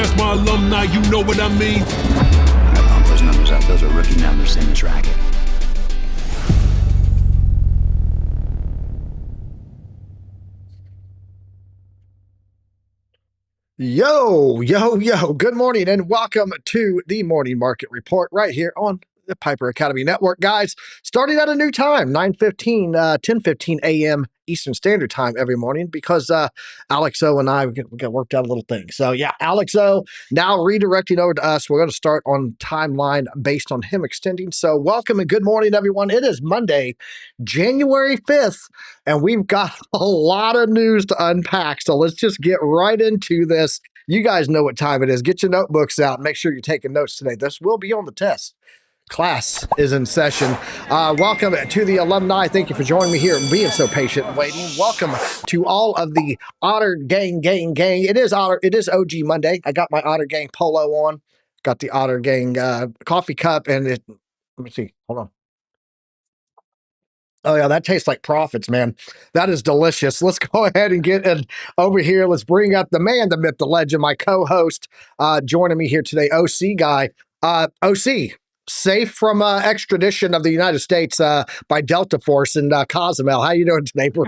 That's my alumni, you know what I mean? I pump those numbers up. Those are rookie numbers in this racket. Yo, yo, yo, good morning and welcome to the Morning Market Report right here on the Piper Academy Network. Guys, starting at a new time, 10:15 a.m. Eastern Standard Time every morning because Alex O and I we got worked out a little thing. So yeah, Alex O now redirecting over to us. We're going to start on timeline based on him extending. So welcome and good morning, everyone. It is Monday, January 5th, and we've got a lot of news to unpack. So let's just get right into this. You guys know what time it is. Get your notebooks out. Make sure you're taking notes today. This will be on the test. Class is in session. Welcome to the alumni. Thank you for joining me here and being so patient and waiting. Welcome to all of the Otter Gang. It is OG Monday. I got my Otter Gang polo on. Got the Otter Gang coffee cup, and let me see. Hold on. Oh yeah, that tastes like profits, man. That is delicious. Let's go ahead and get it over here. Let's bring up the man, the myth, the legend, my co-host, joining me here today, OC guy. OC, safe from extradition of the United States by Delta Force in Cozumel. How you doing today, bro?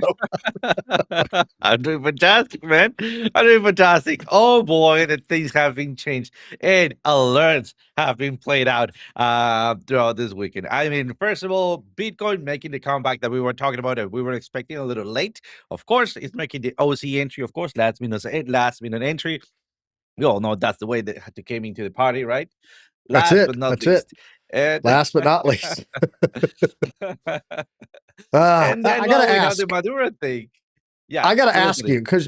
I'm doing fantastic, man. I'm doing fantastic. Oh boy, the things have been changed and alerts have been played out throughout this weekend. I mean, first of all, Bitcoin making the comeback that we were talking about that we were expecting a little late. Of course, it's making the OC entry. Of course, last minute entry. We all know that's the way that they came into the party, right? That's Last it. but not That's least. it. And Last but not least. and then I gotta we have ask. the Maduro thing. Yeah, I gotta we're ask listening. you because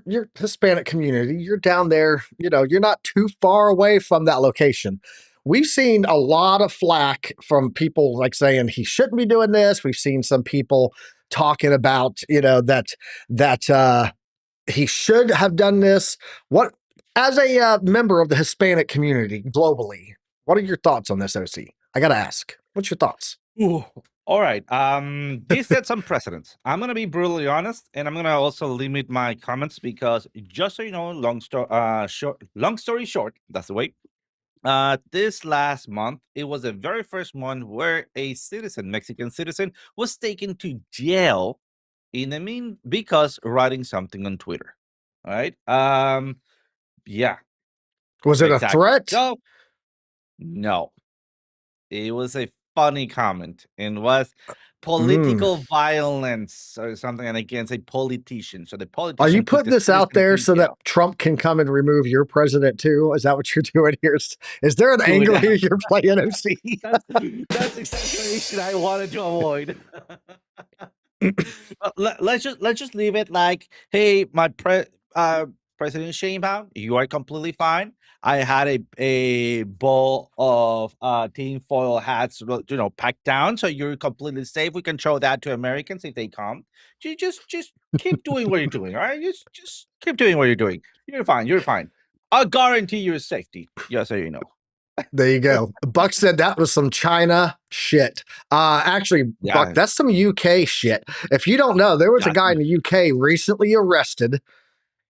you're Hispanic community. You're down there. You're not too far away from that location. We've seen a lot of flack from people like saying he shouldn't be doing this. We've seen some people talking about that he should have done this. What as a member of the Hispanic community globally, what are your thoughts on this, OC? I gotta ask. What's your thoughts? Ooh, all right. This set some precedents. I'm gonna be brutally honest, and I'm gonna also limit my comments because just so you know, long story short, that's the way. This last month, it was the very first month where a citizen, Mexican citizen, was taken to jail because writing something on Twitter. All right. Yeah, Was it a exactly. threat? So no. It was a funny comment and was Mm. political violence or something and against a politician. So the Are you politician took putting the this out citizen there to so that jail. Trump can come and remove your president too? Is that what you're doing here? Is there an Dude, angle here you're playing, OC? that's exactly the issue I wanted to avoid. Let's just leave it like, hey, President Sheinbaum, you are completely fine. I had a bowl of tinfoil hats, packed down, so you're completely safe. We can show that to Americans if they come. You just keep doing what you're doing, all right? Just keep doing what you're doing. You're fine. You're fine. I'll guarantee your safety. Just so you know. There you go. Buck said that was some China shit. Actually, Buck, Yeah, that's some UK shit. If you don't know, there was a that's guy in the UK recently arrested.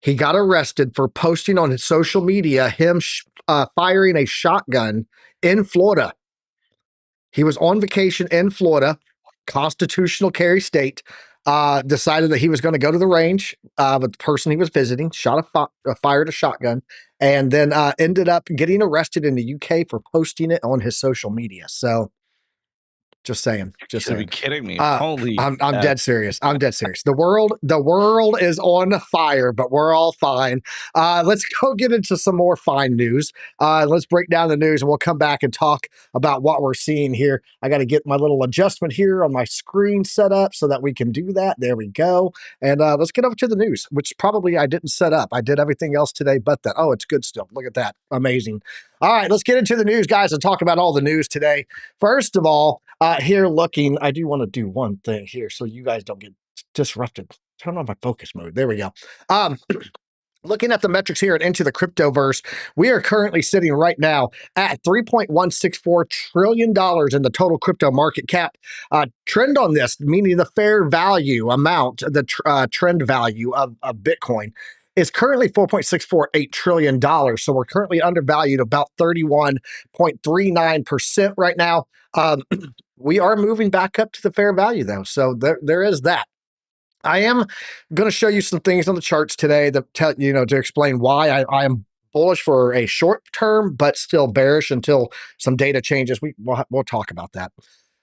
He got arrested for posting on his social media him firing a shotgun in Florida. He was on vacation in Florida, constitutional carry state. Decided that he was going to go to the range with the person he was visiting, fired a shotgun, and then ended up getting arrested in the UK for posting it on his social media. So just saying. you Just should be saying. kidding me. Uh, Holy I'm dead serious. I'm dead serious. The world is on fire, but we're all fine. Let's go get into some more fine news. Let's break down the news, and we'll come back and talk about what we're seeing here. I got to get my little adjustment here on my screen set up so that we can do that. There we go. And let's get over to the news, which probably I didn't set up. I did everything else today, but that. Oh, it's good still. Look at that. Amazing. All right, let's get into the news, guys, and talk about all the news today. First of all, here looking, I do want to do one thing here so you guys don't get disrupted. Turn on my focus mode. There we go. Looking at the metrics here and into the Cryptoverse, we are currently sitting right now at $3.164 trillion in the total crypto market cap. Trend on this, meaning the fair value amount, the trend value of Bitcoin, is currently $4.648 trillion. So we're currently undervalued about 31.39% right now. We are moving back up to the fair value, though. So there is that. I am going to show you some things on the charts today that to explain why I am bullish for a short term, but still bearish until some data changes. We'll talk about that.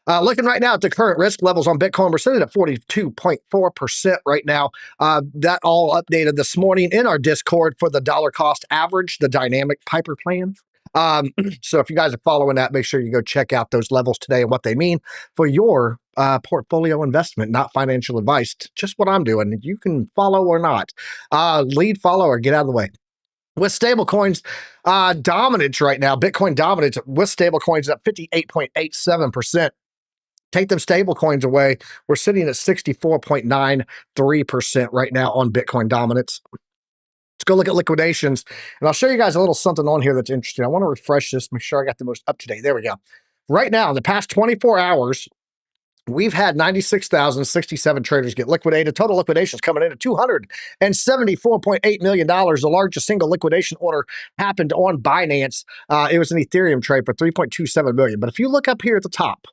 Looking right now at the current risk levels on Bitcoin, we're sitting at 42.4% right now. That all updated this morning in our Discord for the dollar cost average, the dynamic Piper plan. So if you guys are following that, make sure you go check out those levels today and what they mean for your portfolio investment, not financial advice, just what I'm doing. You can follow or not. Lead, follow, or get out of the way. With stablecoins dominance right now, Bitcoin dominance with stablecoins at 58.87%. Take them stable coins away, we're sitting at 64.93% right now on Bitcoin dominance. Let's go look at liquidations, and I'll show you guys a little something on here that's interesting. I want to refresh this, make sure I got the most up to date. There we go. Right now, in the past 24 hours, we've had 96,067 traders get liquidated. Total liquidations coming in at $274.8 million. The largest single liquidation order happened on Binance. It was an Ethereum trade for $3.27 million. But if you look up here at the top,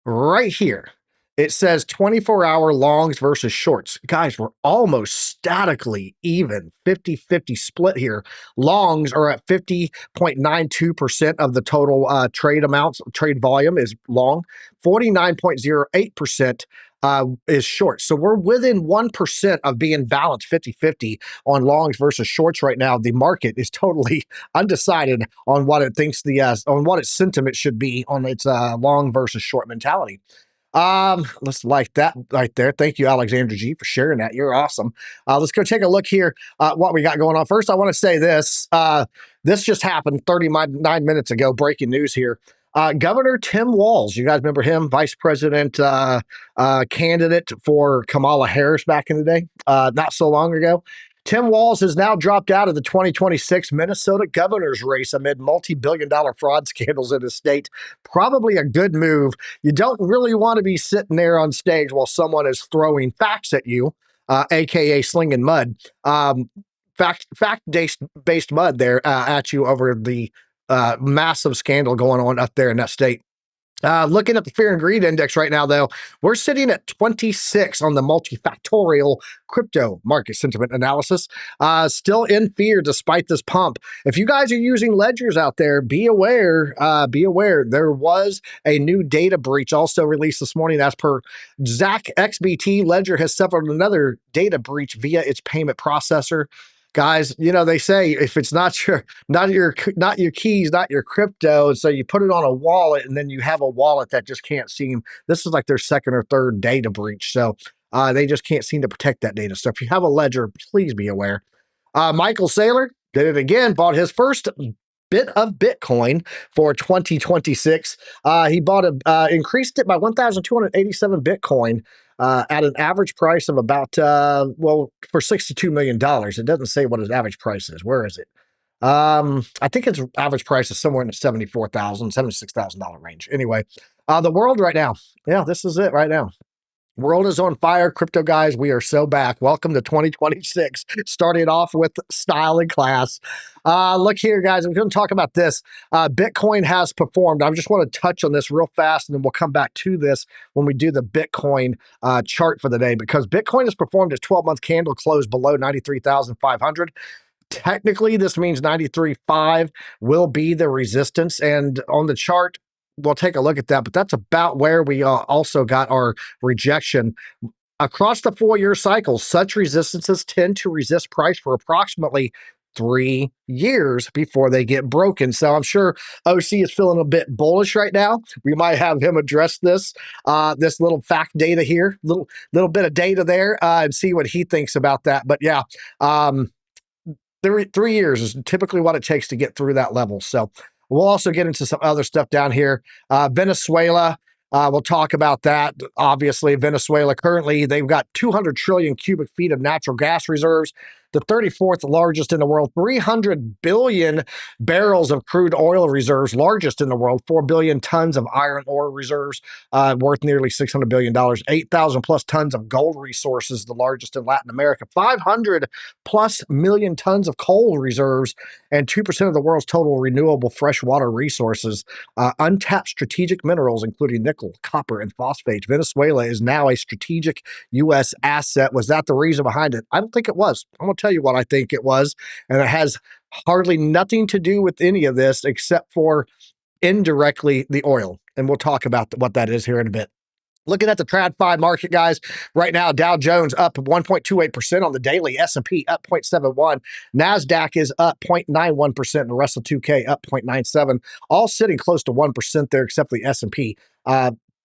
right here, it says 24-hour longs versus shorts. Guys, we're almost statically even, 50-50 split here. Longs are at 50.92% of the total trade amounts. Trade volume is long. 49.08% is short. So we're within 1% of being balanced 50-50 on longs versus shorts right now. The market is totally undecided on what it thinks on what its sentiment should be on its long versus short mentality. Let's like that right there. Thank you, Alexander G, for sharing that. You're awesome. Let's go take a look here what we got going on. First, I want to say this. This just happened 39 minutes ago. Breaking news here. Governor Tim Walz, you guys remember him, vice president candidate for Kamala Harris back in the day, not so long ago. Tim Walz has now dropped out of the 2026 Minnesota governor's race amid multi-billion-dollar fraud scandals in the state. Probably a good move. You don't really want to be sitting there on stage while someone is throwing facts at you, aka slinging mud, fact-based mud there at you over the massive scandal going on up there in that state. Looking at the fear and greed index right now, though, we're sitting at 26 on the multifactorial crypto market sentiment analysis. Still in fear despite this pump. If you guys are using ledgers out there, be aware. Be aware. There was a new data breach also released this morning. As per Zach XBT, Ledger has suffered another data breach via its payment processor. Guys, they say if it's not your keys, not your crypto, so you put it on a wallet and then you have a wallet that just can't seem. This is like their second or third data breach, so they just can't seem to protect that data. So if you have a ledger, please be aware. Michael Saylor did it again. Bought his first bit of Bitcoin for 2026. He increased it by 1,287 Bitcoin. At an average price of about, for $62 million. It doesn't say what his average price is. Where is it? I think its average price is somewhere in the $74,000, $76,000 range. Anyway, the world right now. Yeah, this is it right now. World is on fire. Crypto guys, we are so back. Welcome to 2026. Started off with style and class. Look here, guys. I'm going to talk about this. Bitcoin has performed. I just want to touch on this real fast, and then we'll come back to this when we do the Bitcoin chart for the day, because Bitcoin has performed its 12-month candle close below 93,500. Technically, this means 93.5 will be the resistance, and on the chart, we'll take a look at that, but that's about where we also got our rejection. Across the 4-year cycle, such resistances tend to resist price for approximately 3 years before they get broken. So I'm sure OC is feeling a bit bullish right now. We might have him address this little fact data here, little bit of data there, and see what he thinks about that. But yeah, 3 years is typically what it takes to get through that level. So we'll also get into some other stuff down here. Venezuela, we'll talk about that. Obviously, Venezuela currently, they've got 200 trillion cubic feet of natural gas reserves. the 34th largest in the world, 300 billion barrels of crude oil reserves, largest in the world, 4 billion tons of iron ore reserves, worth nearly $600 billion, 8,000 plus tons of gold resources, the largest in Latin America, 500 plus million tons of coal reserves, and 2% of the world's total renewable freshwater resources, untapped strategic minerals, including nickel, copper, and phosphates. Venezuela is now a strategic U.S. asset. Was that the reason behind it? I don't think it was. I'm going to tell you what I think it was, and it has hardly nothing to do with any of this except for indirectly the oil. And we'll talk about what that is here in a bit. Looking at the TradFi market, guys, right now, Dow Jones up 1.28% on the daily, S&P up 0.71%, NASDAQ is up 0.91%, and the Russell 2K up 0.97%, all sitting close to 1% there except for the S&P.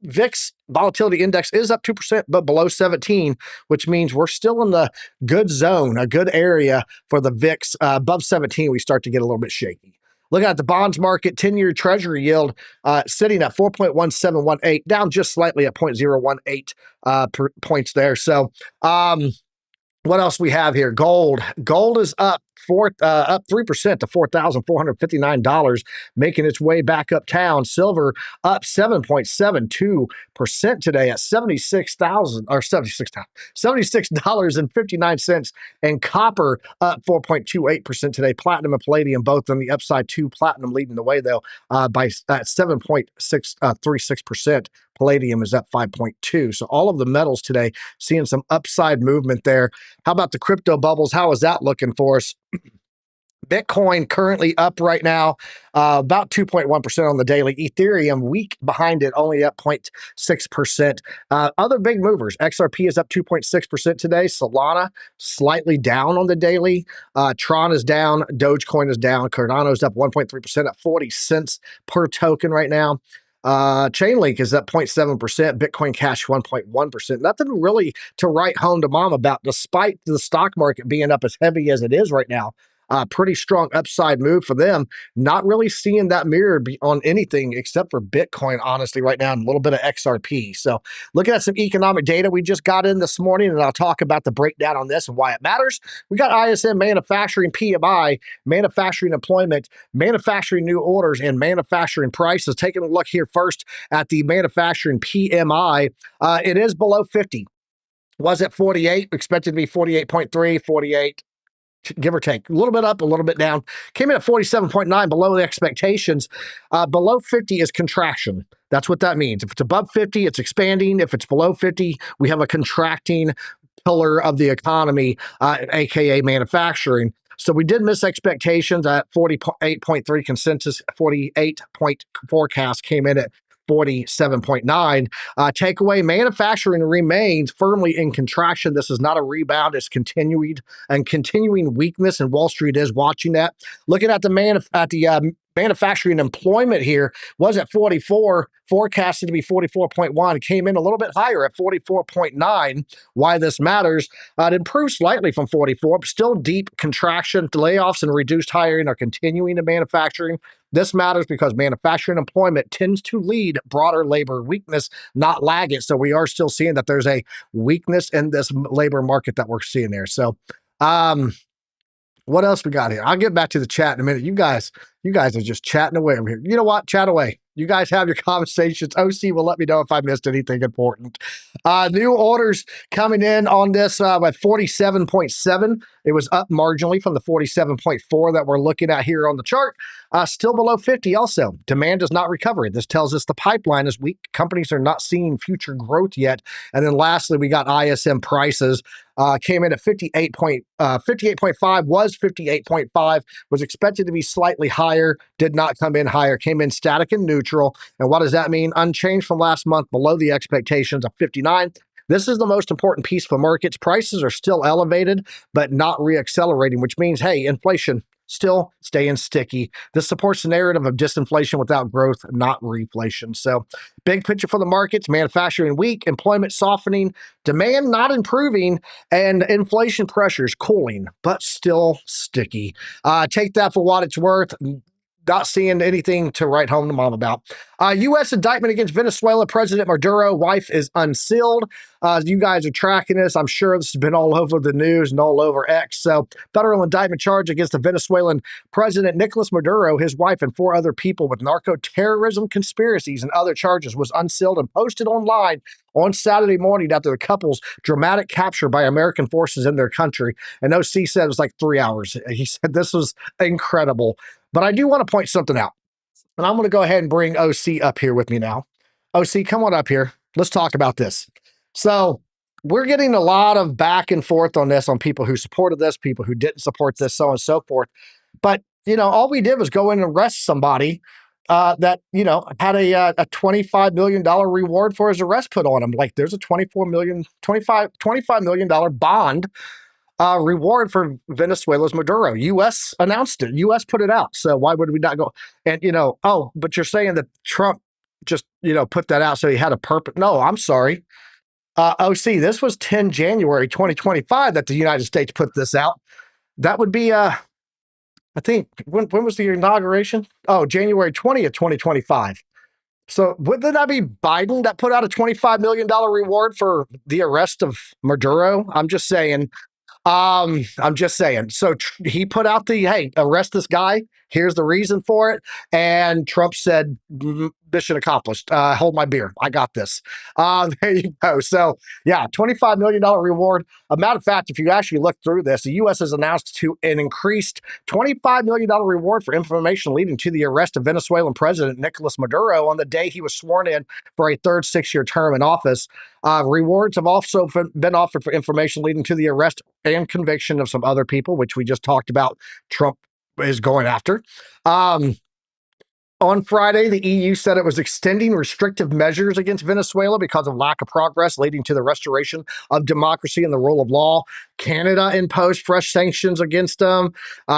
VIX volatility index is up 2%, but below 17, which means we're still in the good zone, a good area for the VIX. Above 17, we start to get a little bit shaky. Looking at the bonds market, 10-year treasury yield sitting at 4.1718, down just slightly at 0.018 points there. So what else we have here? Gold. Gold is up 3% to $4,459, making its way back uptown. Silver up 7.72% today at $76.59, and copper up 4.28% today. Platinum and palladium both on the upside too. Platinum leading the way though by 7.36%. Palladium is up 5.2. So all of the metals today seeing some upside movement there. How about the crypto bubbles? How is that looking for us? Bitcoin currently up right now, about 2.1% on the daily. Ethereum weak behind it, only up 0.6%. Other big movers, XRP is up 2.6% today. Solana slightly down on the daily. Tron is down. Dogecoin is down. Cardano is up 1.3% at 40 cents per token right now. Chainlink is up 0.7%, Bitcoin Cash 1.1%. Nothing really to write home to mom about, despite the stock market being up as heavy as it is right now. Pretty strong upside move for them. Not really seeing that mirrored on anything except for Bitcoin, honestly, right now, and a little bit of XRP. So looking at some economic data we just got in this morning, and I'll talk about the breakdown on this and why it matters. We got ISM manufacturing PMI, manufacturing employment, manufacturing new orders, and manufacturing prices. Taking a look here first at the manufacturing PMI, it is below 50. Was it 48? Expected to be 48.3, 48. Give or take, a little bit up, a little bit down. Came in at 47.9, below the expectations. Below 50 is contraction. That's what that means. If it's above 50, it's expanding. If it's below 50, we have a contracting pillar of the economy, aka manufacturing. So we did miss expectations at 48.3 consensus, 48 point forecast came in at 47.9. Takeaway, manufacturing remains firmly in contraction. This is not a rebound. It's continuing weakness, and Wall Street is watching that. Looking at the manufacturing employment here, was at 44, forecasted to be 44.1, came in a little bit higher at 44.9. Why this matters, it improved slightly from 44, but still deep contraction. Layoffs and reduced hiring are continuing in manufacturing. This matters because manufacturing employment tends to lead broader labor weakness, not lag it. So we are still seeing that there's a weakness in this labor market that we're seeing there. So what else we got here? I'll get back to the chat in a minute. You guys are just chatting away over here. You know what? Chat away. You guys have your conversations. OC will let me know if I missed anything important. New orders coming in on this at 47.7. It was up marginally from the 47.4 that we're looking at here on the chart. Still below 50 also. Demand is not recovering. This tells us the pipeline is weak. Companies are not seeing future growth yet. And then lastly, we got ISM prices. Came in at 58.5, was 58.5, was expected to be slightly higher, did not come in higher, came in static and neutral. And what does that mean? Unchanged from last month, below the expectations of 59. This is the most important piece for markets. Prices are still elevated, but not reaccelerating, which means, hey, inflation still staying sticky. This supports the narrative of disinflation without growth, not reflation. So big picture for the markets, manufacturing weak, employment softening, demand not improving, and inflation pressures cooling, but still sticky. Take that for what it's worth. not seeing anything to write home to mom about. U.S. indictment against Venezuela President Maduro. Wife is unsealed. You guys are tracking this. I'm sure this has been all over the news and all over X. So, federal indictment charge against the Venezuelan President Nicolas Maduro, his wife, and 4 other people with narco-terrorism conspiracies and other charges was unsealed and posted online on Saturday morning after the couple's dramatic capture by American forces in their country. And OC said it was like 3 hours. He said this was incredible. But I do want to point something out. And I'm going to go ahead and bring OC up here with me now. OC, come on up here. Let's talk about this. So we're getting a lot of back and forth on this, on people who supported this, people who didn't support this, so on and so forth. But, all we did was go in and arrest somebody that, had a $25 million reward for his arrest put on him. Like there's a $25 million bond reward for Venezuela's Maduro. U.S. announced it. U.S. put it out. So why would we not go? And, but you're saying that Trump just, put that out so he had a purpose. No, I'm sorry. OC, this was 10 January 2025 that the United States put this out. That would be, I think, when was the inauguration? Oh, January 20th, 2025. So wouldn't that be Biden that put out a $25 million reward for the arrest of Maduro? I'm just saying. So he put out hey, arrest this guy. Here's the reason for it. And Trump said, mission accomplished. Hold my beer. I got this. There you go. So yeah, $25 million reward. A matter of fact, if you actually look through this, the U.S. has announced an increased $25 million reward for information leading to the arrest of Venezuelan President Nicolas Maduro on the day he was sworn in for a third 6-year term in office. Rewards have also been offered for information leading to the arrest and conviction of some other people, which we just talked about Trump is going after. On Friday, the EU said it was extending restrictive measures against Venezuela because of lack of progress leading to the restoration of democracy and the rule of law. Canada imposed fresh sanctions against them.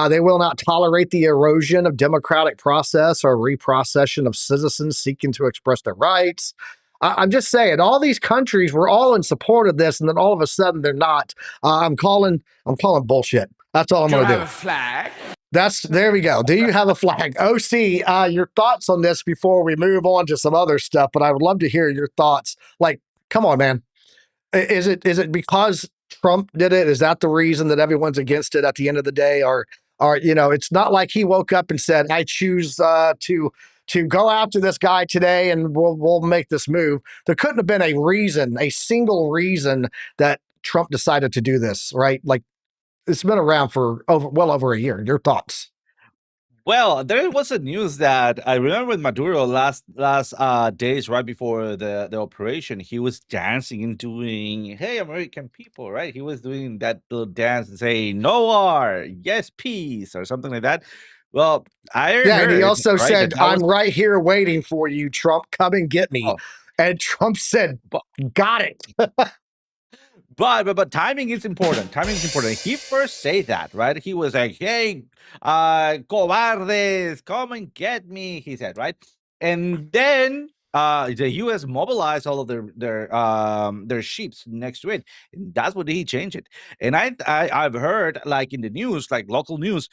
They will not tolerate the erosion of democratic process or reprocession of citizens seeking to express their rights. I'm just saying, all these countries were all in support of this, and then all of a sudden they're not. I'm calling bullshit. That's all I'm going to do. Have a flag. There we go. Do you have a flag? OC, your thoughts on this before we move on to some other stuff, but I would love to hear your thoughts. Like, come on, man. Is it because Trump did it? Is that the reason that everyone's against it at the end of the day? Or it's not like he woke up and said, I choose to go after this guy today and we'll make this move. There couldn't have been a single reason that Trump decided to do this, right? Like, it's been around for well over a year. Your thoughts? Well, there was a news that I remember with Maduro last days right before the operation, he was dancing and doing, "Hey, American people," right? He was doing that little dance and saying, "No war, yes, peace," or something like that. Well, I heard, and he also right, said, "I'm right here waiting for you, Trump. Come and get me." And Trump said, "Got it." But timing is important. Timing is important. He first said that, right? He was like, "Hey, cobardes, come and get me," he said, right? And then the U.S. mobilized all of their ships next to it. And that's what he changed it. And I've heard, like in the news, like local news,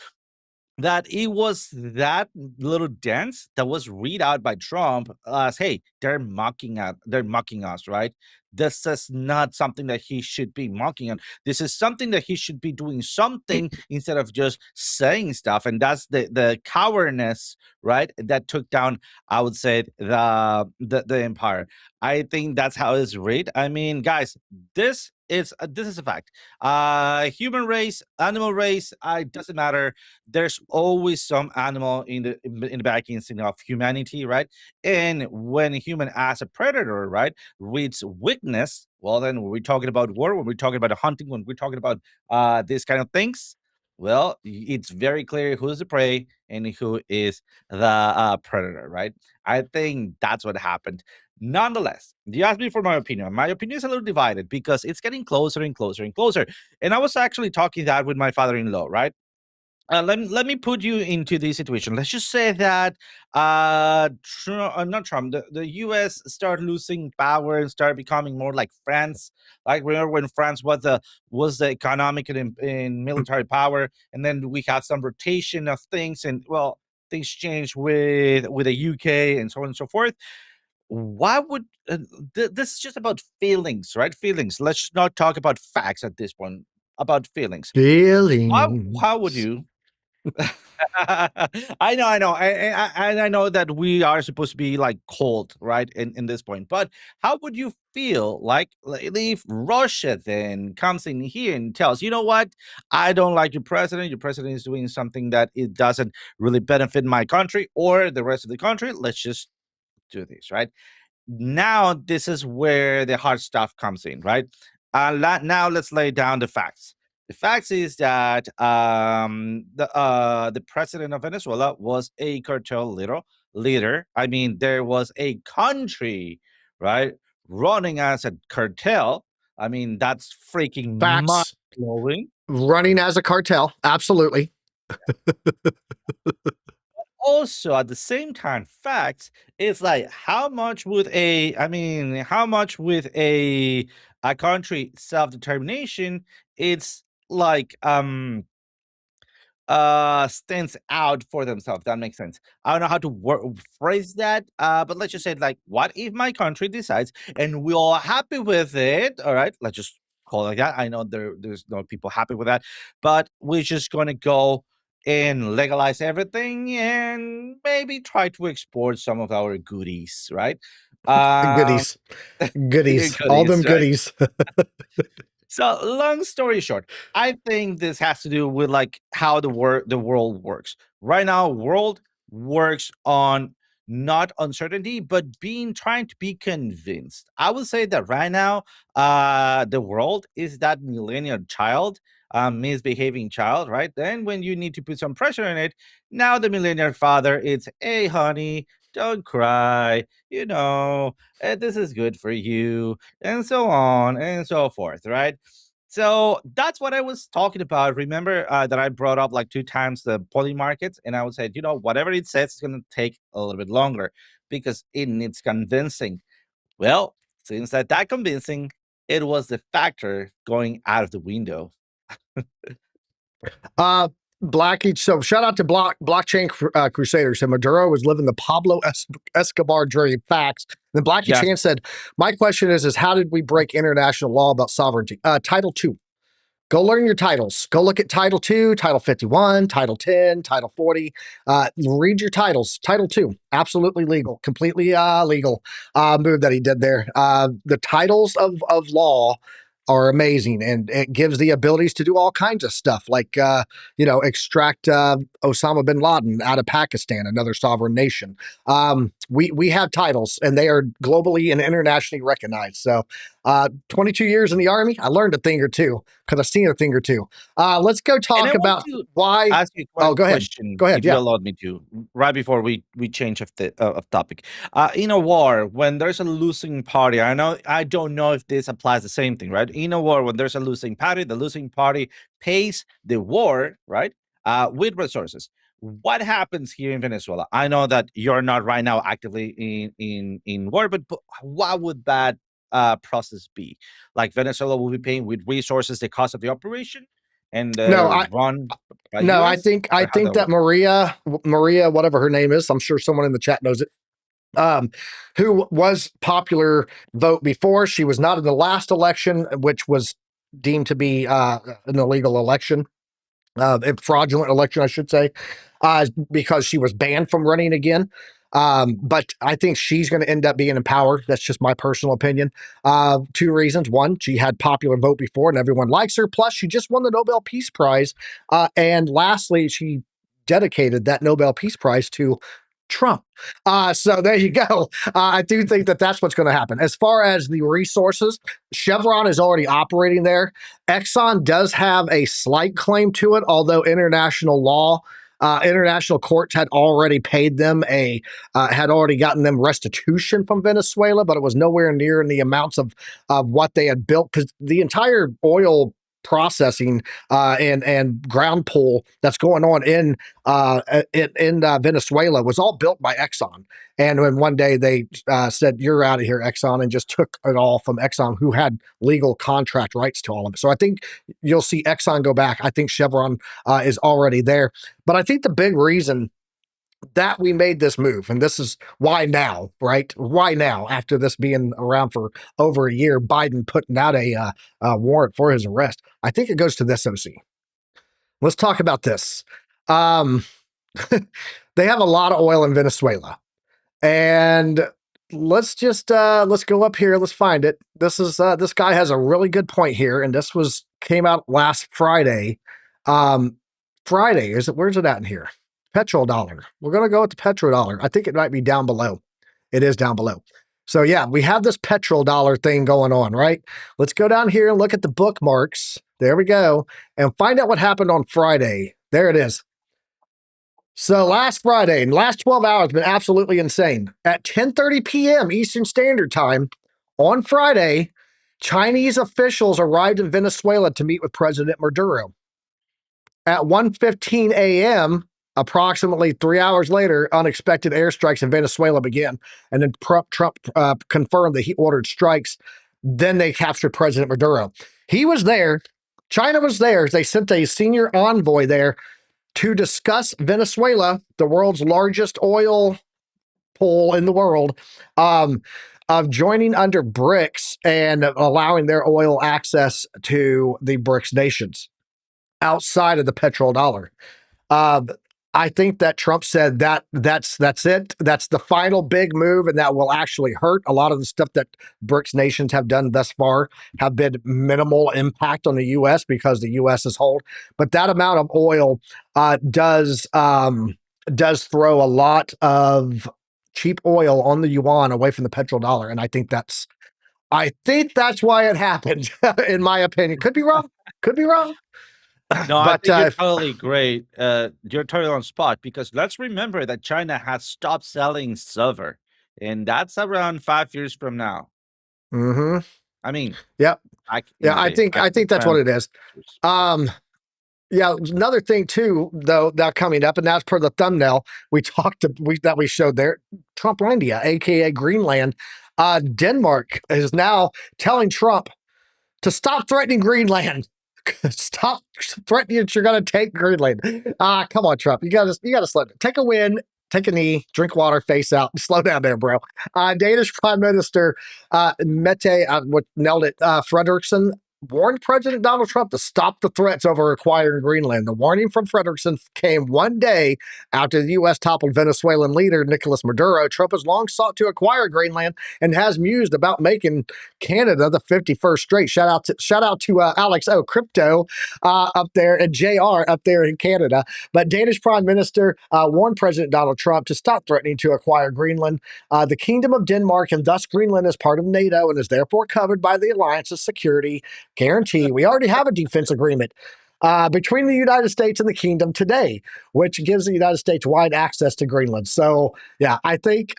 that it was that little dance that was read out by Trump as, "Hey, they're mocking us, right? This is not something that he should be mocking on. This is something that he should be doing something instead of just saying stuff." And that's the cowardness, right? That took down, I would say, the empire. I think that's how it's read. I mean, guys, this is a fact. Human race, animal race, it doesn't matter. There's always some animal in the back instinct of humanity, right? And when a human as a predator, right, reads weakness, well, then when we're talking about war, when we're talking about hunting, when we're talking about these kind of things, well, it's very clear who's the prey and who is the predator, right? I think that's what happened. Nonetheless, you asked me for my opinion. My opinion is a little divided because it's getting closer and closer and closer. And I was actually talking that with my father-in-law, right? Let me put you into this situation. Let's just say that not Trump, the U.S. start losing power and start becoming more like France. Like, remember when France was the economic and in military power, and then we had some rotation of things, and well, things change with the UK and so on and so forth. Why would this is just about feelings, right? Feelings. Let's just not talk about facts at this point. About feelings. How would Feelings. you I know. I know that we are supposed to be like cold, right? In this point, but how would you feel like if Russia then comes in here and tells, you know what, I don't like your president. Your president is doing something that it doesn't really benefit my country or the rest of the country. Let's just do this, right? Now this is where the hard stuff comes in, right? Now let's lay down the facts. The facts is that the president of Venezuela was a cartel leader. I mean, there was a country, right, running as a cartel. I mean, that's freaking mind Facts. blowing. Running as a cartel. Absolutely. Also at the same time, facts is like how much would how much with a country self-determination it's like stands out for themselves. That makes sense. I don't know how to phrase that, but let's just say like, what if my country decides and we're all happy with it? All right, let's just call it like that. I know there's no people happy with that, but we're just gonna go and legalize everything and maybe try to export some of our goodies, right? Um, Goodies. Goodies. All them goodies, right? goodies. So, long story short, I think this has to do with like how the world works. Right now, world works on not uncertainty, but being trying to be convinced. I would say that right now, the world is that millennial child, misbehaving child, right? Then when you need to put some pressure on it, now the millennial father, it's, hey, honey, don't cry, this is good for you, and so on and so forth, right? So that's what I was talking about. Remember that I brought up like two times the poly markets, and I would say, whatever it says, it's going to take a little bit longer because it needs convincing. Well, since that convincing, it was the factor going out of the window. Blackie. So shout out to Blockchain Crusaders. And Maduro was living the Pablo Escobar dream. Facts. Then Blackie Yes. Chan said, "My question is how did we break international law about sovereignty? Title 2. Go learn your titles. Go look at Title 2, Title 51, Title 10, Title 40. Read your titles. Title 2, absolutely legal, completely legal move that he did there. The titles of law are amazing, and it gives the abilities to do all kinds of stuff, like extract Osama bin Laden out of Pakistan, another sovereign nation. We have titles, and they are globally and internationally recognized. So, 22 years in the Army, I learned a thing or two because I've seen a thing or two. Let's go And I talk want about to why. ask you a Oh, go ahead. question, Go ahead. if you Yeah. allowed me to, right before we change of topic. In a war, when there's a losing party, I don't know if this applies the same thing, right? In a war, when there's a losing party, the losing party pays the war, right? With resources. What happens here in Venezuela? I know that you're not right now actively in war, but what would that process be? Like Venezuela will be paying with resources the cost of the operation, and No, run by no, I US, think I or how think that that works? Maria, whatever her name is, I'm sure someone in the chat knows it. Um, who was popular vote before. She was not in the last election, which was deemed to be an illegal election. A fraudulent election, I should say, because she was banned from running again. But I think she's going to end up being in power. That's just my personal opinion. Two reasons. One, she had popular vote before and everyone likes her. Plus, she just won the Nobel Peace Prize. And lastly, she dedicated that Nobel Peace Prize to Trump. So there you go. I do think that that's what's going to happen. As far as the resources, Chevron is already operating there. Exxon does have a slight claim to it, although international courts had already paid them had already gotten them restitution from Venezuela, but it was nowhere near in the amounts of what they had built because the entire oil processing and ground pull that's going on in Venezuela was all built by Exxon. And when one day they said, "You're out of here, Exxon," and just took it all from Exxon, who had legal contract rights to all of it. So I think you'll see Exxon go back. I think Chevron is already there. But I think the big reason that we made this move. And this is why now, right? Why now, after this being around for over a year, Biden putting out a warrant for his arrest. I think it goes to this, OC. Let's talk about this. They have a lot of oil in Venezuela. And let's go up here. Let's find it. This guy has a really good point here, and this came out last Friday. Friday where's it at in here? Petrodollar. We're gonna go with the petrodollar. I think it might be down below. It is down below. So yeah, we have this petrodollar thing going on, right? Let's go down here and look at the bookmarks. There we go, and find out what happened on Friday. There it is. So last Friday, last 12 hours, been absolutely insane. At 10:30 p.m. Eastern Standard Time on Friday, Chinese officials arrived in Venezuela to meet with President Maduro. At 1:15 a.m., approximately 3 hours later, unexpected airstrikes in Venezuela began, and then Trump confirmed that he ordered strikes. Then they captured President Maduro. He was there. China was there. They sent a senior envoy there to discuss Venezuela, the world's largest oil pool in the world, of joining under BRICS and allowing their oil access to the BRICS nations outside of the petrodollar. I think that Trump said that's it. That's the final big move, and that will actually hurt. A lot of the stuff that BRICS nations have done thus far have been minimal impact on the U.S. because the U.S. is hold. But that amount of oil does throw a lot of cheap oil on the yuan away from the petrodollar, and I think that's why it happened. In my opinion, could be wrong. Could be wrong. No, I think you're totally great. You're totally on spot because let's remember that China has stopped selling silver, and that's around 5 years from now. Mm-hmm. I mean, yep. I think that's what it is. Yeah, another thing too, though, that coming up, and that's per the thumbnail that we showed there. Trumplandia, aka Greenland. Denmark is now telling Trump to stop threatening Greenland. Stop threatening that you're going to take Greenland. Come on, Trump. You got to slow down. Take a win, take a knee, drink water, face out. Slow down there, bro. Danish Prime Minister Mette, nailed it, Frederiksen, warned President Donald Trump to stop the threats over acquiring Greenland. The warning from Frederiksen came one day after the U.S. toppled Venezuelan leader Nicolas Maduro. Trump has long sought to acquire Greenland and has mused about making Canada the 51st state. Shout out to Alex Crypto up there and JR up there in Canada. But Danish Prime Minister warned President Donald Trump to stop threatening to acquire Greenland. The Kingdom of Denmark and thus Greenland is part of NATO and is therefore covered by the alliance's security guarantee. We already have a defense agreement between the United States and the Kingdom today, which gives the United States wide access to Greenland. So, yeah, I think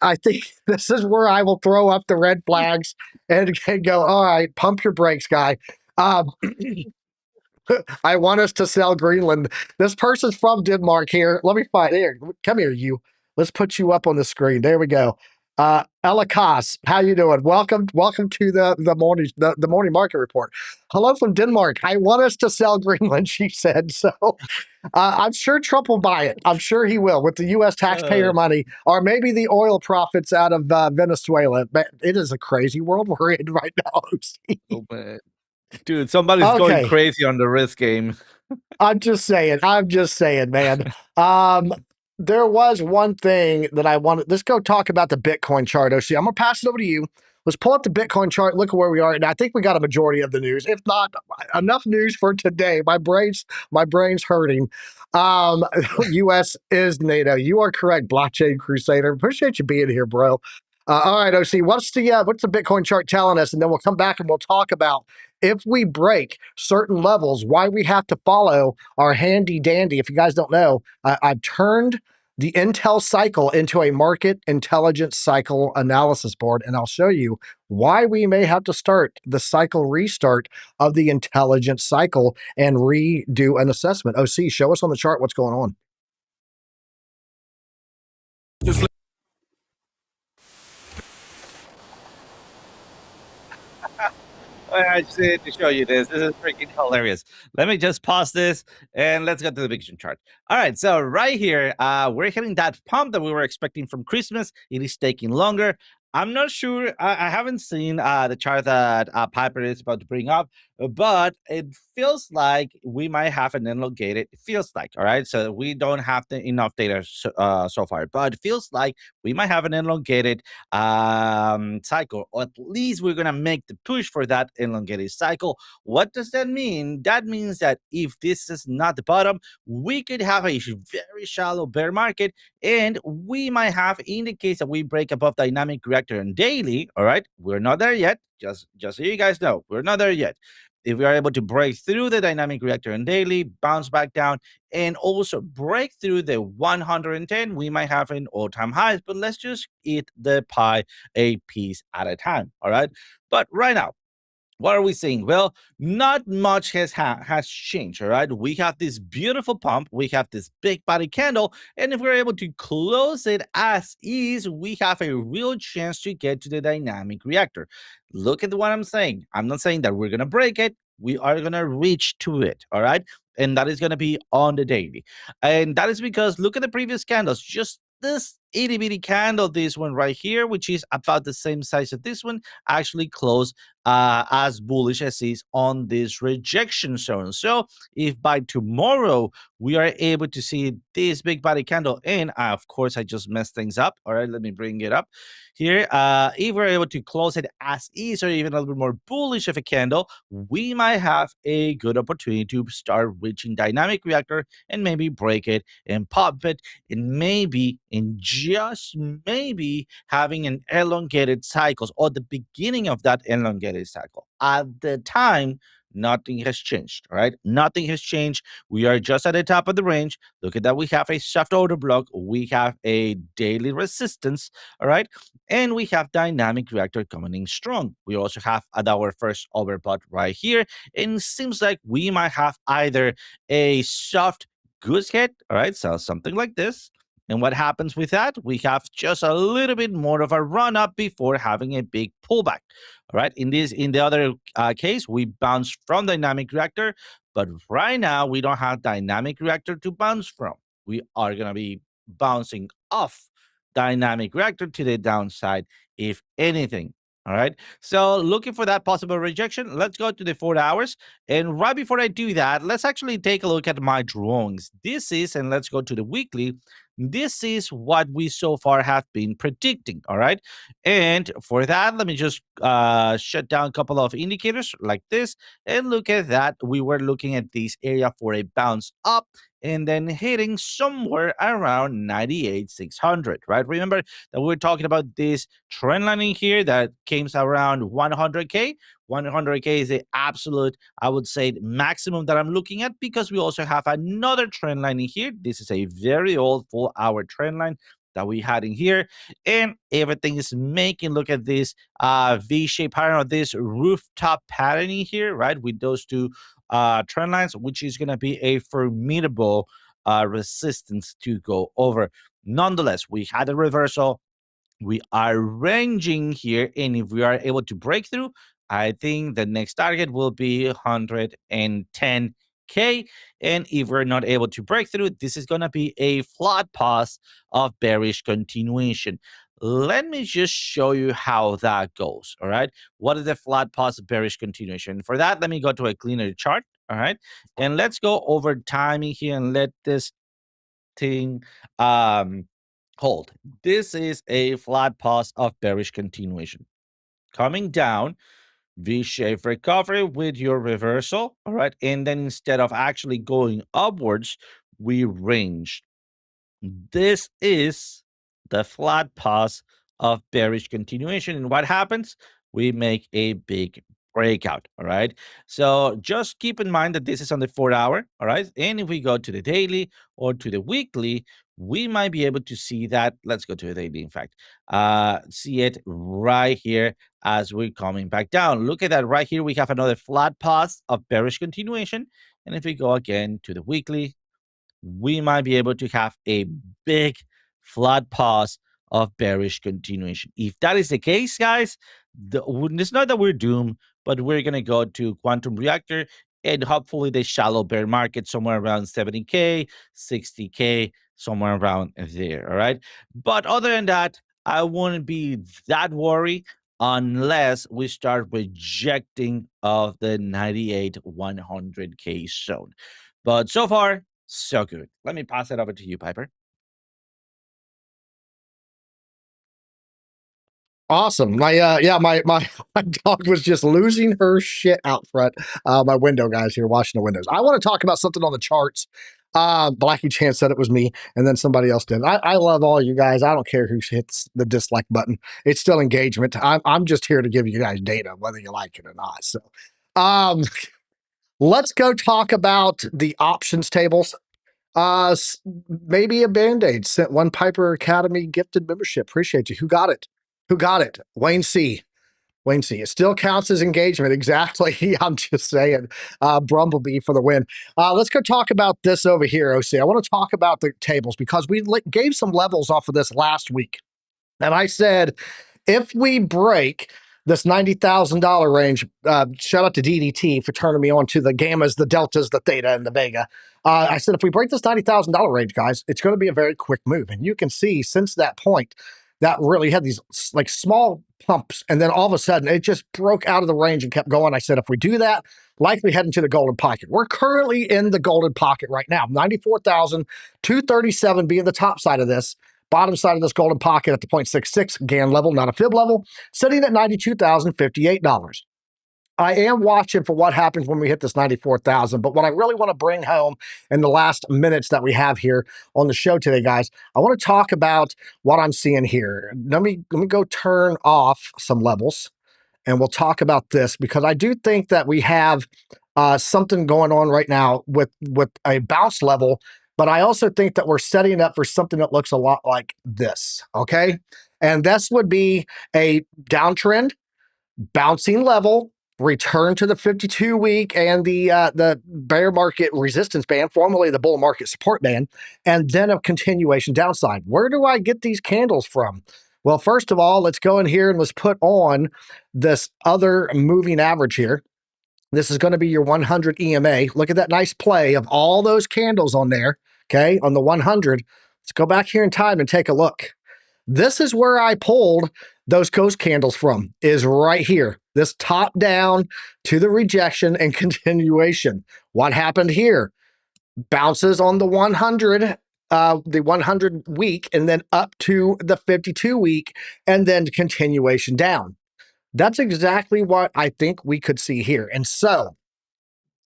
this is where I will throw up the red flags and go, all right, pump your brakes, guy. I want us to sell Greenland. This person's from Denmark here. Let me find here. Come here, you. Let's put you up on the screen. There we go. Elikas, how you doing? Welcome to the morning market report. Hello from Denmark. I want us to sell Greenland, she said. So I'm sure Trump will buy it. I'm sure he will with the U.S. taxpayer money, or maybe the oil profits out of Venezuela. But it is a crazy world we're in right now. Oh, man. Dude, somebody's going crazy on the risk game. I'm just saying, man. There was one thing that I wanted. Let's go talk about the Bitcoin chart, OC. I'm going to pass it over to you. Let's pull up the Bitcoin chart, look at where we are. And I think we got a majority of the news. If not, enough news for today. My brain's hurting. U.S. is NATO. You are correct, Blockchain Crusader. Appreciate you being here, bro. All right, OC, what's the Bitcoin chart telling us? And then we'll come back and we'll talk about if we break certain levels, why we have to follow our handy dandy. If you guys don't know, I've turned the Intel cycle into a market intelligence cycle analysis board, and I'll show you why we may have to start the cycle restart of the intelligence cycle and redo an assessment. OC, show us on the chart what's going on. I just need to show you this. This is freaking hilarious. Let me just pause this and let's go to the vision chart. All right, so right here, we're hitting that pump that we were expecting from Christmas. It is taking longer. I'm not sure. I haven't seen the chart that Piper is about to bring up, but it feels like we might have an elongated. It feels like, all right. So we don't have enough data so far, but it feels like we might have an elongated cycle, or at least we're gonna make the push for that elongated cycle. What does that mean? That means that if this is not the bottom, we could have a very shallow bear market, and we might have, in the case that we break above dynamic reactor and daily, all right, we're not there yet. Just so you guys know, we're not there yet. If we are able to break through the dynamic reactor and daily, bounce back down, and also break through the 110, we might have an all-time highs. But let's just eat the pie a piece at a time, all right? But right now, what are we seeing? Well, not much has changed, all right? We have this beautiful pump, we have this big body candle, and if we're able to close it as is, we have a real chance to get to the dynamic reactor. Look at what I'm saying. I'm not saying that we're going to break it. We are going to reach to it, all right? And that is going to be on the daily. And that is because look at the previous candles, just this itty bitty candle, this one right here, which is about the same size as this one, actually closed as bullish as is on this rejection zone. So if by tomorrow we are able to see this big body candle, and of course I just messed things up. All right, let me bring it up here. If we're able to close it as is, or even a little bit more bullish of a candle, we might have a good opportunity to start reaching dynamic reactor and maybe break it and pop it, and maybe, and just maybe, having an elongated cycles, or the beginning of that elongated cycle. At the time, nothing has changed, all right? Nothing has changed. We are just at the top of the range. Look at that. We have a soft order block. We have a daily resistance, all right? And we have dynamic reactor coming in strong. We also have our first overbought right here. And it seems like we might have either a soft goose head, all right? So something like this. And what happens with that? We have just a little bit more of a run up before having a big pullback. All right. In the other case, we bounce from dynamic reactor, but right now we don't have dynamic reactor to bounce from. We are gonna be bouncing off dynamic reactor to the downside, if anything. All right. So looking for that possible rejection, let's go to the 4 hours. And right before I do that, let's actually take a look at my drawings. This is, and let's go to the weekly. This is what we so far have been predicting, all right? And for that, let me just shut down a couple of indicators like this and look at that. We were looking at this area for a bounce up and then hitting somewhere around 98,600, right? Remember that we're talking about this trend line in here that came around 100K. 100K is the absolute, I would say, maximum that I'm looking at, because we also have another trend line in here. This is a very old full hour trend line that we had in here, and everything is making, look at this V-shaped pattern, or this rooftop pattern in here, right, with those two trend lines, which is going to be a formidable resistance to go over. Nonetheless, we had a reversal. We are ranging here, and if we are able to break through, I think the next target will be 110K. And if we're not able to break through, this is going to be a flat pause of bearish continuation. Let me just show you how that goes, all right? What is the flat pause of bearish continuation? For that, let me go to a cleaner chart, all right? And let's go over timing here and let this thing hold. This is a flat pause of bearish continuation. Coming down, V-shaped recovery with your reversal, all right? And then instead of actually going upwards, we range. This is the flat pause of bearish continuation. And what happens? We make a big breakout, all right? So just keep in mind that this is on the 4 hour, all right? And if we go to the daily or to the weekly, we might be able to see that. Let's go to the daily, in fact. See it right here as we're coming back down. Look at that right here. We have another flat pause of bearish continuation. And if we go again to the weekly, we might be able to have a big flat pause of bearish continuation. If that is the case, guys, it's not that we're doomed. but we're going to go to quantum reactor and hopefully the shallow bear market somewhere around 70K, 60K, somewhere around there. All right. But other than that, I wouldn't be that worried unless we start rejecting of the 98 100K zone. But so far, so good. Let me pass it over to you, Piper. Awesome. My my dog was just losing her shit out front. My window guys here watching the windows. I want to talk about something on the charts. Blackie Chan said it was me, and then somebody else did. I love all you guys. I don't care who hits the dislike button. It's still engagement. I'm just here to give you guys data, whether you like it or not. So, um, let's go talk about the options tables. Maybe a Band-Aid sent one Piper Academy gifted membership. Appreciate you. Who got it? Who got it? Wayne C. Wayne C. It still counts as engagement. Exactly. I'm just saying. Brumblebee for the win. Let's go talk about this over here, OC. I want to talk about the tables because we gave some levels off of this last week. And I said, if we break this $90,000 range, shout out to DDT for turning me on to the gammas, the deltas, the theta, and the vega. I said, if we break this $90,000 range, guys, it's going to be a very quick move. And you can see since that point, that really had these like small pumps. And then all of a sudden, it just broke out of the range and kept going. I said, if we do that, likely heading to the golden pocket. We're currently in the golden pocket right now. 94,237 being the top side of this. Bottom side of this golden pocket at the 0.66 GAN level, not a fib level, sitting at $92,058. I am watching for what happens when we hit this 94,000. But what I really want to bring home in the last minutes that we have here on the show today, guys, I want to talk about what I'm seeing here. Let me go turn off some levels, and we'll talk about this because I do think that we have something going on right now with a bounce level. But I also think that we're setting it up for something that looks a lot like this, okay? And this would be a downtrend, bouncing level, return to the 52-week and the bear market resistance band, formerly the bull market support band, and then a continuation downside. Where do I get these candles from? Well, first of all, let's go in here and let's put on this other moving average here. This is going to be your 100 EMA. Look at that nice play of all those candles on there, okay, on the 100. Let's go back here in time and take a look. This is where I pulled those ghost candles from, is right here. This top down to the rejection and continuation. What happened here? Bounces on the 100 week and then up to the 52 week and then continuation down. That's exactly what I think we could see here. And so,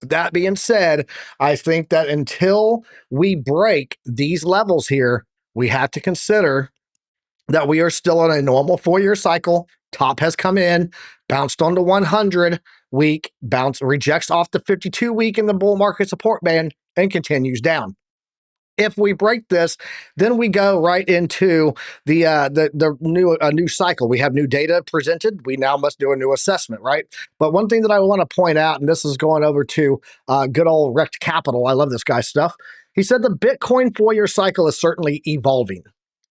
that being said, I think that until we break these levels here, we have to consider that we are still on a normal 4-year cycle. Top has come in, bounced on the 100 week, rejects off the 52 week in the bull market support band, and continues down. If we break this, then we go right into the new cycle. We have new data presented. We now must do a new assessment, right? But one thing that I want to point out, and this is going over to good old Rect Capital. I love this guy's stuff. He said the Bitcoin 4-year cycle is certainly evolving.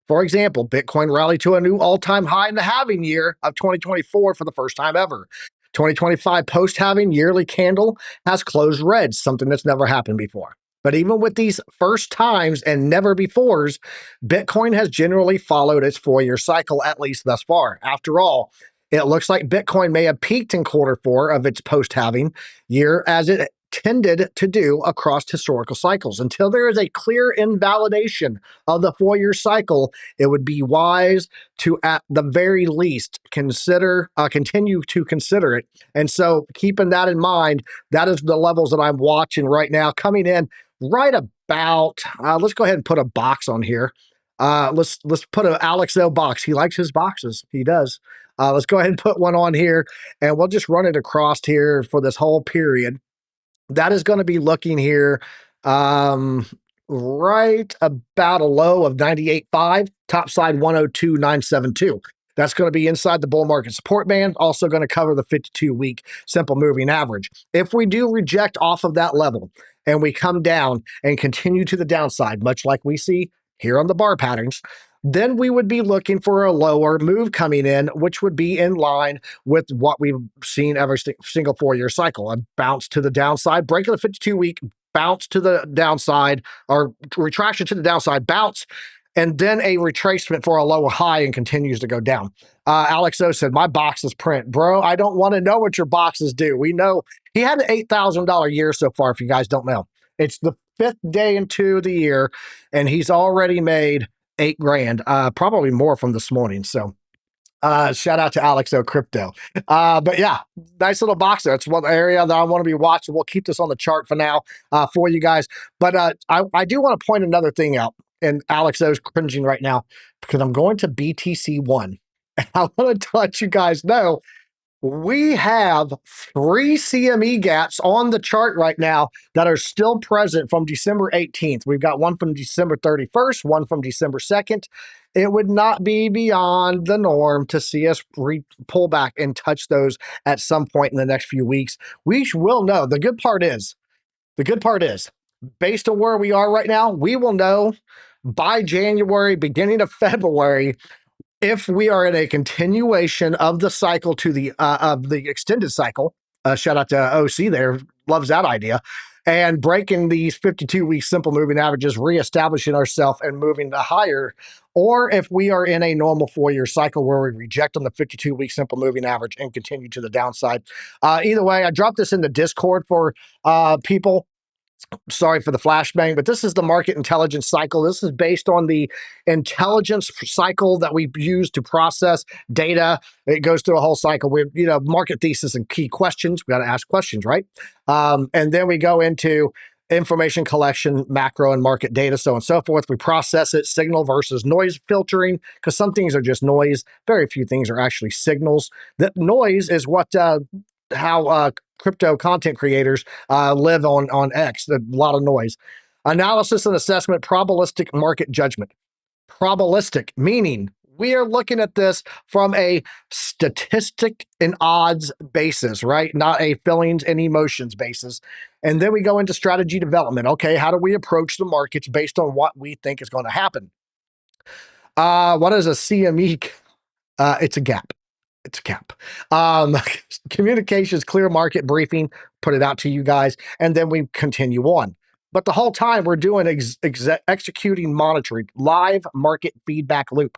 For example, Bitcoin rallied to a new all-time high in the halving year of 2024 for the first time ever. 2025 post-halving yearly candle has closed red, something that's never happened before. But even with these first times and never befores, Bitcoin has generally followed its 4-year cycle, at least thus far. After all, it looks like Bitcoin may have peaked in Q4 of its post-halving year, as it tended to do across historical cycles. Until there is a clear invalidation of the 4-year cycle, it would be wise to, at the very least, continue to consider it. And so, keeping that in mind, that is the levels that I'm watching right now, coming in right about. Let's go ahead and put a box on here. Let's put an Alex O box. He likes his boxes. He does. Let's go ahead and put one on here, and we'll just run it across here for this whole period. That is going to be looking here right about a low of 98.5, top side 102.972. That's going to be inside the bull market support band, also going to cover the 52-week simple moving average. If we do reject off of that level and we come down and continue to the downside, much like we see here on the bar patterns, then we would be looking for a lower move coming in, which would be in line with what we've seen every single 4-year cycle. A bounce to the downside, break of the 52-week, bounce to the downside, or retraction to the downside, bounce, and then a retracement for a lower high and continues to go down. Alex O said, my boxes print. Bro, I don't want to know what your boxes do. We know he had an $8,000 year so far, if you guys don't know. It's the 5th day into the year, and he's already made $8,000, probably more from this morning. So shout out to Alex O Crypto. But yeah, nice little box there. It's one area that I want to be watching. We'll keep this on the chart for now for you guys. But I do want to point another thing out. And Alex O's cringing right now because I'm going to BTC1. And I want to let you guys know we have 3 CME gaps on the chart right now that are still present from December 18th. We've got one from December 31st, one from December 2nd. It would not be beyond the norm to see us pull back and touch those at some point in the next few weeks. We will know. The good part is, based on where we are right now, we will know by January, beginning of February, if we are in a continuation of the cycle to the extended cycle. Shout out to OC there, loves that idea, and breaking these 52-week simple moving averages, reestablishing ourselves and moving to higher, or if we are in a normal 4-year cycle where we reject on the 52-week simple moving average and continue to the downside. Either way, I dropped this in the Discord for people. Sorry for the flashbang, but this is the market intelligence cycle. This is based on the intelligence cycle that we use to process data. It goes through a whole cycle with, market thesis and key questions. We got to ask questions, right? And then we go into information collection, macro and market data, so on and so forth. We process it, signal versus noise filtering, because some things are just noise. Very few things are actually signals. That noise is what how crypto content creators live on X. A lot of noise. Analysis and assessment, probabilistic market judgment. Probabilistic, meaning we are looking at this from a statistic and odds basis, right? Not a feelings and emotions basis. And then we go into strategy development. Okay, how do we approach the markets based on what we think is going to happen? What is a CME? It's a gap. It's a cap. Communications, clear market briefing, put it out to you guys, and then we continue on. But the whole time we're doing executing monitoring, live market feedback loop.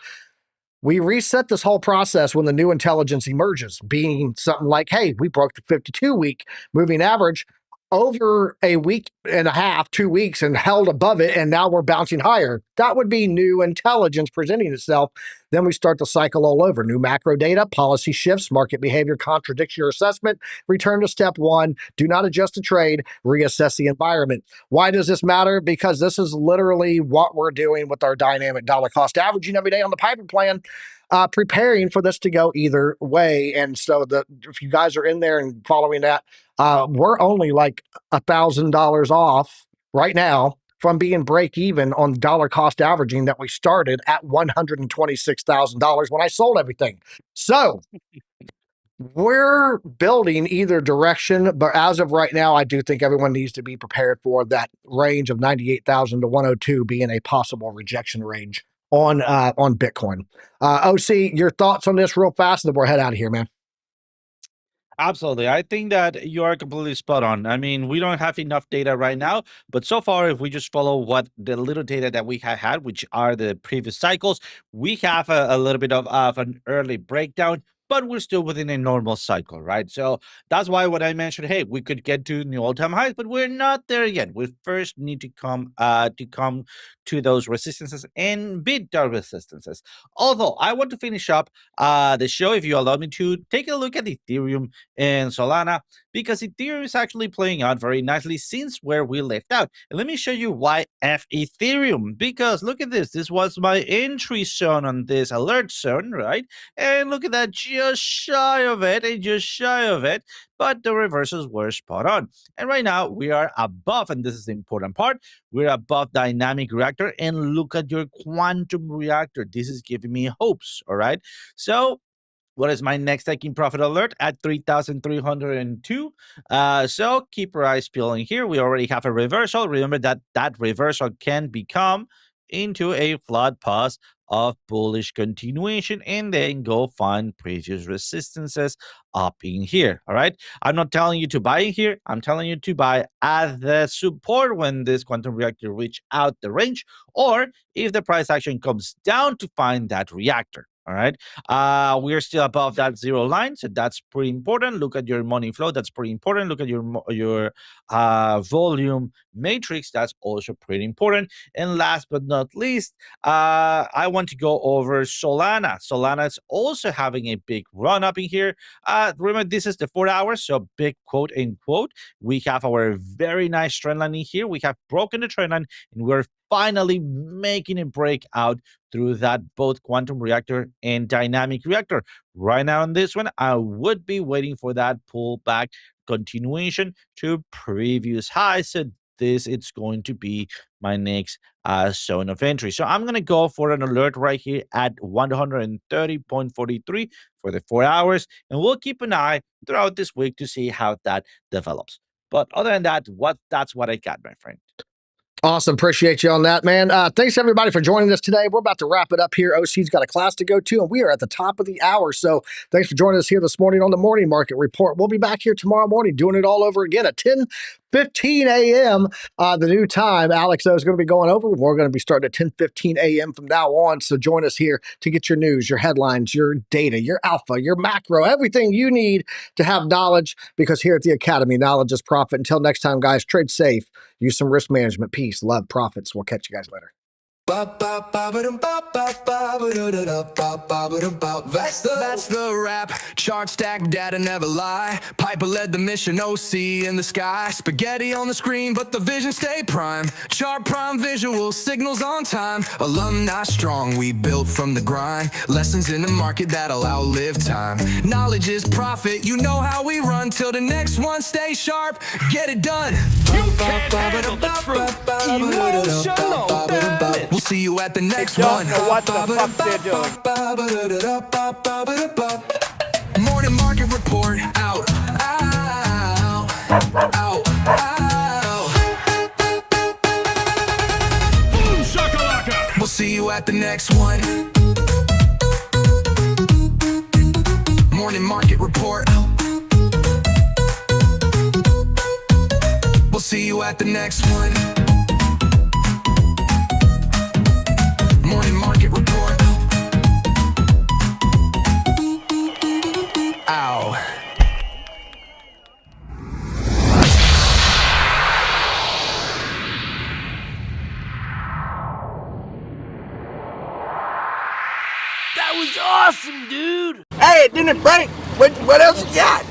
We reset this whole process when the new intelligence emerges, being something like, hey, we broke the 52-week moving average over a week and a half, 2 weeks, and held above it, and now we're bouncing higher. That would be new intelligence presenting itself. Then we start the cycle all over. New macro data, policy shifts, market behavior contradicts your assessment. Return to step 1. Do not adjust the trade. Reassess the environment. Why does this matter? Because this is literally what we're doing with our dynamic dollar cost averaging every day on the Piper plan. Preparing for this to go either way. And so if you guys are in there and following that, we're only like $1,000 off right now from being break even on dollar cost averaging that we started at $126,000 when I sold everything. So we're building either direction, but as of right now, I do think everyone needs to be prepared for that range of 98,000 to 102 being a possible rejection range on Bitcoin. OC, your thoughts on this real fast, and then we'll head out of here, man. Absolutely. I think that you are completely spot on. I mean, we don't have enough data right now, but so far, if we just follow what the little data that we have had, which are the previous cycles, we have a little bit of an early breakdown, but we're still within a normal cycle, right? So that's why when I mentioned, hey, we could get to new all-time highs, but we're not there yet. We first need to come to those resistances and beat our resistances. Although I want to finish up the show, if you allow me to, take a look at Ethereum and Solana, because Ethereum is actually playing out very nicely since where we left out. And let me show you why F Ethereum, because look at this. This was my entry zone on this alert zone, right? And look at that, just shy of it, but the reversals were spot on. And right now we are above, and this is the important part, we're above dynamic reactor, and look at your quantum reactor. This is giving me hopes, all right? So what is my next taking profit alert at 3,302? So keep your eyes peeling here. We already have a reversal. Remember that reversal can become into a flat pause of bullish continuation, and then go find previous resistances up in here. All right. I'm not telling you to buy in here. I'm telling you to buy at the support when this quantum reactor reach out the range, or if the price action comes down to find that reactor. All right. We're still above that zero line, so that's pretty important. Look at your money flow. That's pretty important. Look at your volume matrix. That's also pretty important. And last but not least, I want to go over Solana. Solana is also having a big run up in here. Remember, this is the 4 hours, so big quote unquote. We have our very nice trend line in here. We have broken the trend line, and we're finally making a breakout through that both quantum reactor and dynamic reactor. Right now on this one, I would be waiting for that pullback continuation to previous highs. So this it's going to be my next zone of entry. So I'm going to go for an alert right here at 130.43 for the 4 hours, and we'll keep an eye throughout this week to see how that develops. But other than that, that's what I got, my friend. Awesome. Appreciate you on that, man. Thanks, everybody, for joining us today. We're about to wrap it up here. OC's got a class to go to, and we are at the top of the hour. So thanks for joining us here this morning on the Morning Market Report. We'll be back here tomorrow morning doing it all over again at 10:15 a.m. The new time. Alex is going to be going over. We're going to be starting at 10:15 a.m. from now on. So join us here to get your news, your headlines, your data, your alpha, your macro, everything you need to have knowledge, because here at the Academy, knowledge is profit. Until next time, guys, trade safe. Use some risk management. Peace, love, profits. We'll catch you guys later. That's the rap. Chart stack, data never lie. Piper led the mission, OC in the sky. Spaghetti on the screen, but the vision stay prime. Chart prime visual, signals on time. Alumni strong, we built from the grind. Lessons in the market that'll outlive time. Knowledge is profit, you know how we run. Till the next one, stay sharp, get it done. You can't handle the truth. Emotional damage. We'll see you at the next They don't one. know what the fuck they're doing. Morning Market Report out, out, out, out. Boom shakalaka! We'll see you at the next one. Morning Market Report out. We'll see you at the next one. Morning Market Report. Ow. That was awesome, dude. Hey, it didn't break. What else you got?